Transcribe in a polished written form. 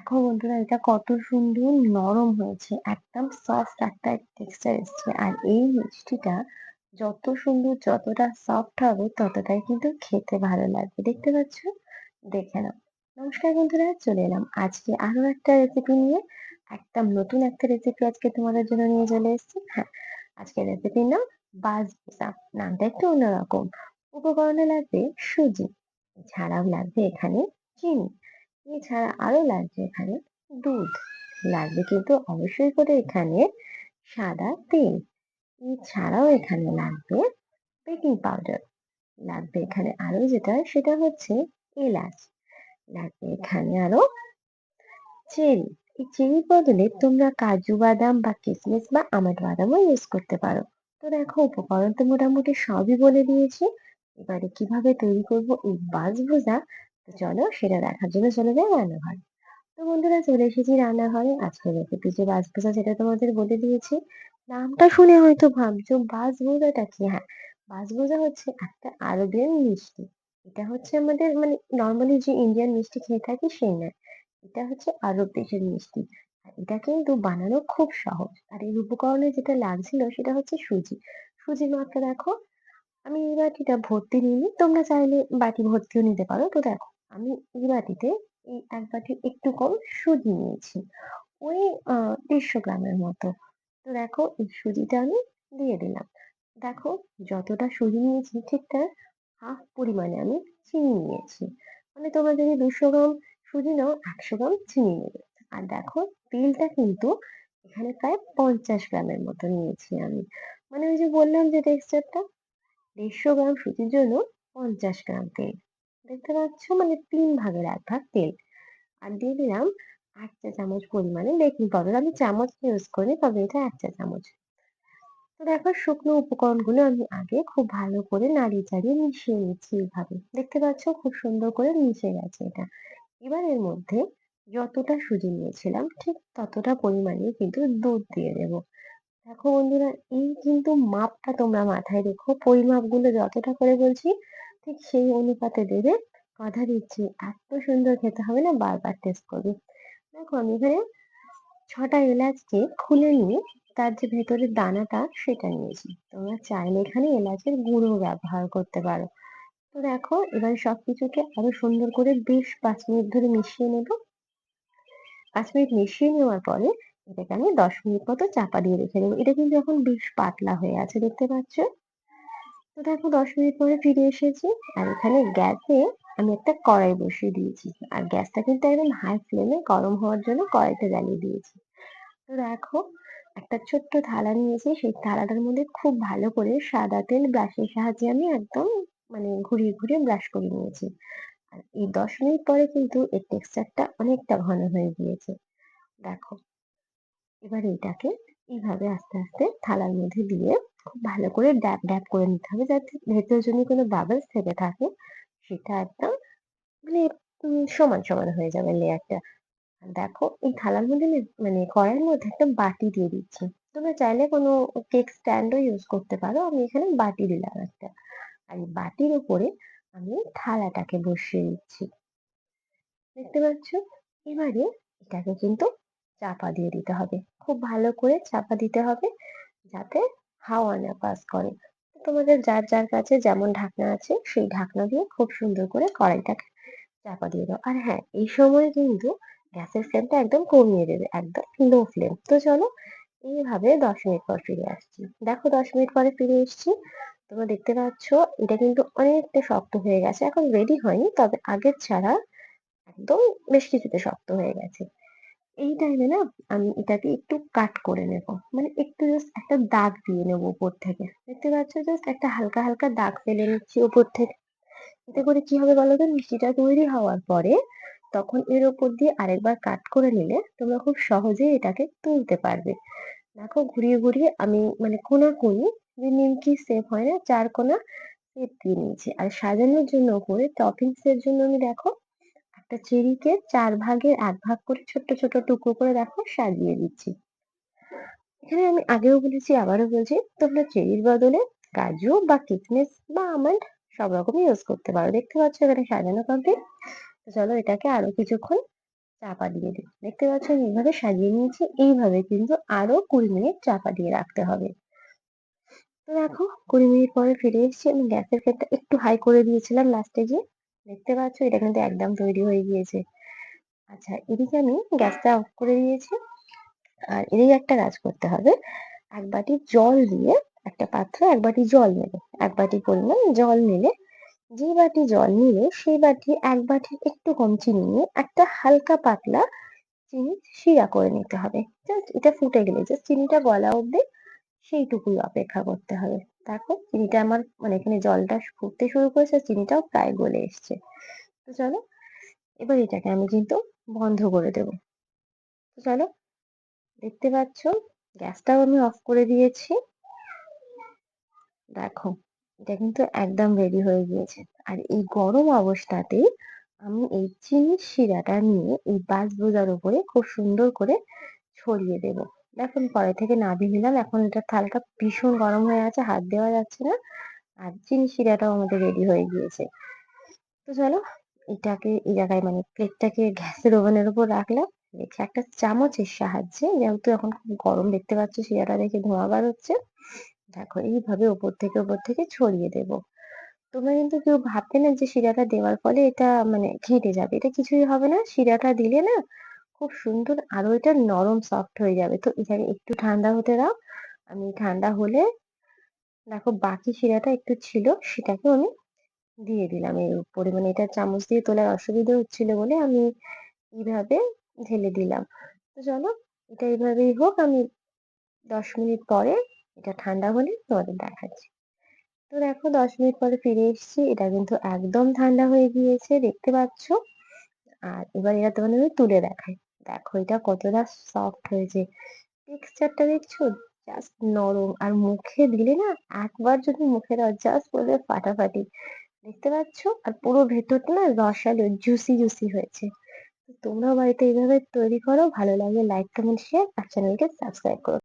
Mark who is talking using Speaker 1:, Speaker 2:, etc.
Speaker 1: দেখো বন্ধুরা, এটা কত সুন্দর নরম হয়েছে, একদম সফট একটা টেক্সচার এসছে। আর এই মিষ্টিটা যত সুন্দর, যতটা সফট হবে ততটাই কিন্তু খেতে ভালো লাগবে। দেখতে পাচ্ছ? দেখে নাও। নমস্কার বন্ধুরা, চলে এলাম আজকে আরো একটা রেসিপি নিয়ে। একদম নতুন একটা রেসিপি আজকে তোমাদের জন্য নিয়ে চলে এসেছি। হ্যাঁ, আজকের রেসিপির নাম বাসবুসা। নামটা একটু অন্যরকম। উপকরণে লাগবে সুজি, এছাড়াও লাগবে এখানে চিনি, এছাড়া আরো লাগছে এখানে দুধ, লাগবে কিন্তু অবশ্যই করে এখানে সাদা তেল, এছাড়াও এখানে লাগবে বেকিং পাউডার, লাগবে এখানে আরো যেটা সেটা হচ্ছে এলাচ, লাগবে এখানে আরো চেরি। এই চেরির বদলে তোমরা কাজু বাদাম বা কিশমিশ বা আমন্ড বাদামও ইউজ করতে পারো। তো দেখো, উপকরণ তো মোটামুটি সবই বলে দিয়েছি। এবারে কিভাবে তৈরি করব এই বাসভুজা, তো চলো সেটা দেখার জন্য চলে যাই রান্নাঘরে। তো বন্ধুরা, চলে এসেছি রান্নাঘরে। আজকের রেসিপি যে বাসভুজা, যেটা তোমাদের বলে দিয়েছি। নামটা শুনে হয়তো ভাবছো বাসভুজাটা কি? হ্যাঁ, বাসভুজা হচ্ছে একটা আরবিয়ান মিষ্টি। এটা হচ্ছে আমাদের মানে নর্মালি যে ইন্ডিয়ান মিষ্টি খেয়ে থাকি সেই নয়। এটা হচ্ছে আরব দেশের মিষ্টি। আর এটা কিন্তু বানানো খুব সহজ। আর এর উপকরণে যেটা লাগছিল সেটা হচ্ছে সুজি। সুজির মাত্রা দেখো, আমি এই বাটিটা ভর্তি নিইনি, তোমরা চাইলে বাটি ভর্তিও নিতে পারো। তো দেখো, আমি এই বাটিতে এই এক বাটির একটু কম সুজি নিয়েছি, ওই 150 গ্রামের মতো। তো দেখো, এই সুজিটা আমি দিয়ে দিলাম। দেখো, যতটা সুজি নিয়েছি ঠিক তার হাফ পরিমাণে আমি চিনি নিয়েছি। মানে তোমরা যদি 200 গ্রাম সুজি নাও, 100 গ্রাম চিনি নেবে। আর দেখো, তেলটা কিন্তু এখানে প্রায় 50 গ্রামের মতো নিয়েছি আমি। মানে ওই যে বললাম যে টেক্সচারটা, 150 গ্রাম সুজির জন্য 50 গ্রাম তেল। দেখতে পাচ্ছ? মানে 3 ভাগের 1 ভাগ তেল। আর দিয়ে দিলাম 1 চা চামচ পরিমাণে বেকিং পাউডার। আমি চামচ ইউজ করি, তবে এটা 1 চা চামচ। তো দেখো, শুকনো উপকরণগুলো আমি আগে খুব ভালো করে নাড়িয়ে চাড়িয়ে মিশিয়ে নিচ্ছি। এইভাবে দেখতে পাচ্ছ, খুব সুন্দর করে মিশে গেছে এটা। এবার এর মধ্যে যতটা সুজি নিয়েছিলাম ঠিক ততটা পরিমাণে কিন্তু দুধ দিয়ে দেবো। দেখো বন্ধুরা, এই কিন্তু মাপটা তোমরা মাথায় রেখো। পরিমাপগুলো যতটা করে বলছি ঠিক সেই অনুপাতে দেবে। কথা দিচ্ছি, এত সুন্দর খেতে হবে না, বারবার টেস্ট করবে। দেখো, আমি এখানে 6টা এলাচকে খুলে নিয়ে তার যে ভেতরের দানাটা সেটা নিয়েছি। তোমরা চাইলে এখানে এলাচের গুঁড়ো ব্যবহার করতে পারো। তো দেখো, এবার সবকিছুকে আরো সুন্দর করে বেশ 5 মিনিট ধরে মিশিয়ে নেব। 5 মিনিট মিশিয়ে নেওয়ার পরে এটাকে আমি 10 মিনিট মতো চাপা দিয়ে রেখে দেবো। এটা কিন্তু এখন বেশ পাতলা হয়ে আছে, দেখতে পাচ্ছ? তো দেখো, 10 মিনিট পরে ফিরে এসেছি। আর এখানে গ্যাসে আমি একটা কড়াই বসিয়ে দিয়েছি। আর গ্যাসটা কিন্তু একদম হাই ফ্লেমে গরম হওয়ার জন্য কড়াইটা জ্বালিয়ে দিয়েছি। তো দেখো, একটা ছোট্ট থালা নিয়েছি। সেই থালাটার মধ্যে খুব ভালো করে সাদা তেল ব্রাশের সাহায্যে আমি একদম মানে ঘুরিয়ে ঘুরিয়ে ব্রাশ করে নিয়েছি। আর এই 10 মিনিট পরে কিন্তু এর টেক্সচারটা অনেকটা ঘন হয়ে গিয়েছে। দেখো, এবার এটাকে এইভাবে আস্তে আস্তে থালার মধ্যে দিয়ে খুব ভালো করে ড্যাব ড্যাব করে নিতে হবে, যাতে ভেতরে যদি কোনো বাবলস থেকে থাকে সেটা একদম মানে সমান সমান হয়ে যাবে লেয়ারটা। আর দেখো, এই থালার মধ্যে মানে কড়াইয়ের মধ্যে একটা বাটি দিয়ে দিচ্ছি। তোমরা চাইলে কোনো কেক স্ট্যান্ডও ইউজ করতে পারো, আমি এখানে বাটি দিলাম একটা। আর এই বাটির উপরে আমি থালাটাকে বসিয়ে দিচ্ছি। দেখতে পাচ্ছ? এবারে এটাকে কিন্তু চাপা দিয়ে দিতে হবে। খুব ভালো করে চাপা দিতে হবে, যাতে হাওয়া না পাস করে। তোমাদের যার যার কাছে যেমন ঢাকনা আছে সেই ঢাকনা দিয়ে খুব সুন্দর করে কড়াইটাকে চাপা দিয়ে দাও। আর হ্যাঁ, এই সময় কিন্তু গ্যাসের ফ্লেমটা একদম কমিয়ে দেবে, একদম লো ফ্লেম। তো চলো, এইভাবে 10 মিনিট পর ফিরে আসছি। দেখো, 10 মিনিট পরে ফিরে এসেছি। তোমরা দেখতে পাচ্ছ এটা কিন্তু অনেকটা শক্ত হয়ে গেছে। এখন রেডি হয়নি, তবে আগের ছাড়া একদম বেশ কিছুটা শক্ত হয়ে গেছে। এই টাইমে না আমি এটাকে একটু কাট করে নেব, মানে একটু জাস্ট একটা দাগ দিয়ে নেব উপর থেকে। দেখতে পাচ্ছ? জাস্ট একটা হালকা হালকা দাগ ফেলে নিচ্ছি উপর থেকে। এতে করে কি হবে বলো তো, মিষ্টিটা তৈরি হওয়ার পরে তখন এর উপর দিয়ে আরেকবার কাট করে নিলে তোমরা খুব সহজেই এটাকে তুলতে পারবে। দেখো, ঘুরিয়ে ঘুরিয়ে আমি মানে কোনাকুনি, যে নিমকি শেপ হয় না, 4 কোনা শেপ দিয়ে নিয়েছি। আর সাজানোর জন্য উপরে টপিংস এর জন্য আমি দেখো একটা চেরিকে 4 ভাগের 1 ভাগ করে ছোট্ট ছোট টুকরো করে দেখো সাজিয়ে দিচ্ছি। এখানে আমি আগেও বলেছি, আবারও বলছি, তোমরা চেরির বদলে কাজু বা কিশমিশ বা আমন্ড সব রকমই ইউজ করতে পারো। দেখতে পাচ্ছ এখানে সাজানো কমপ্লিট। তো চলো, এটাকে আরো কিছুক্ষণ চাপা দিয়ে দিই। দেখতে পাচ্ছ আমি এভাবে সাজিয়ে নিয়েছি। এইভাবে কিন্তু আরো ২০ মিনিট চাপা দিয়ে রাখতে হবে। তো দেখো ২০ মিনিট পরে ফিরে এসেছি। আমি গ্যাসের ফ্লেমটা একটু হাই করে দিয়েছিলাম লাস্টে গিয়ে। দেখতে পাচ্ছ এটা কিন্তু একদম তৈরি হয়ে গিয়েছে। আচ্ছা এদিকে আমি গ্যাসটা অফ করে দিয়েছি। আর এদিকে একটা কাজ করতে হবে। ১ বাটি জল দিয়ে একটা পাত্রে ১ বাটি জল নেবে। ১ বাটি পরিমাণ জল নিলে যে বাটি জল নিলে সেই বাটি ১ বাটির একটু কম চিনি নিয়ে একটা হালকা পাতলা চিনির শিরা করে নিতে হবে। জাস্ট এটা ফুটে গেলে জাস্ট চিনিটা গলা অব্দি সেইটুকুই অপেক্ষা করতে হবে। তারপর চিনিটা আমার মানে এখানে জলটা ফুটতে শুরু করেছে আর চিনিটাও প্রায় গলে এসছে। তো চলো এবার এটাকে আমি কিন্তু বন্ধ করে দেব। তো চলো দেখতে পাচ্ছ গ্যাসটাও আমি অফ করে দিয়েছি। দেখো এটা কিন্তু একদম রেডি হয়ে গিয়েছে। আর এই গরম অবস্থাতেই আমি এই চিনির শিরাটা নিয়ে এই বাঁশবোঝার উপরে খুব সুন্দর করে ছড়িয়ে দেব। দেখো আমি কড়াই থেকে নামিয়ে নিলাম। এখন এটা হালকা ভীষণ গরম হয়ে আছে, হাত দেওয়া যাচ্ছে না। আর চিনি শিরাটাও আমাদের রেডি হয়ে গিয়েছে। তো চলো এটাকে এই জায়গায় মানে প্লেটটাকে গ্যাসের ওভেনের উপর রাখলাম। রেখে একটা চামচের সাহায্যে যেহেতু এখন খুব গরম দেখতে পাচ্ছ শিরাটা দেখে ধোঁয়া বার হচ্ছে। দেখো এইভাবে ওপর থেকে ছড়িয়ে দেব। তোমরা কিন্তু কেউ ভাববে না যে শিরাটা দেওয়ার ফলে এটা মানে ঘেঁটে যাবে। এটা কিছুই হবে না। শিরাটা দিলে না খুব সুন্দর আরো এটা নরম সফট হয়ে যাবে। তো এটাকে একটু ঠান্ডা হতে দাও। আমি ঠান্ডা হলে দেখো বাকি শিরাটা একটু ছিল সেটাকেও আমি দিয়ে দিলাম এর উপরে। মানে এটা চামচ দিয়ে তোলার অসুবিধা হচ্ছিল বলে আমি এইভাবে ঢেলে দিলাম। তো চলো এটা এভাবেই হোক। আমি ১০ মিনিট পরে এটা ঠান্ডা হলে তোমাদের দেখাচ্ছি। তো দেখো ১০ মিনিট পরে ফিরে এসেছি। এটা কিন্তু একদম ঠান্ডা হয়ে গিয়েছে দেখতে পাচ্ছ। আর এবার এটা তোমাদের আমি তুলে দেখাই। দেখো এটা কতটা সফট হয়েছে। টেক্সচারটা দেখছো? জাস্ট নরম। আর মুখে দিলে না একবার যদি মুখে দাও জাস্ট বলবে ফাটাফাটি। দেখতে পাচ্ছ? আর পুরো ভেতরটা না রসালো জুসি হয়েছে। তোমরাও বাড়িতে এইভাবে তৈরি করো। ভালো লাগলে লাইক, কমেন্ট, শেয়ার আর চ্যানেলকে সাবস্ক্রাইব করো।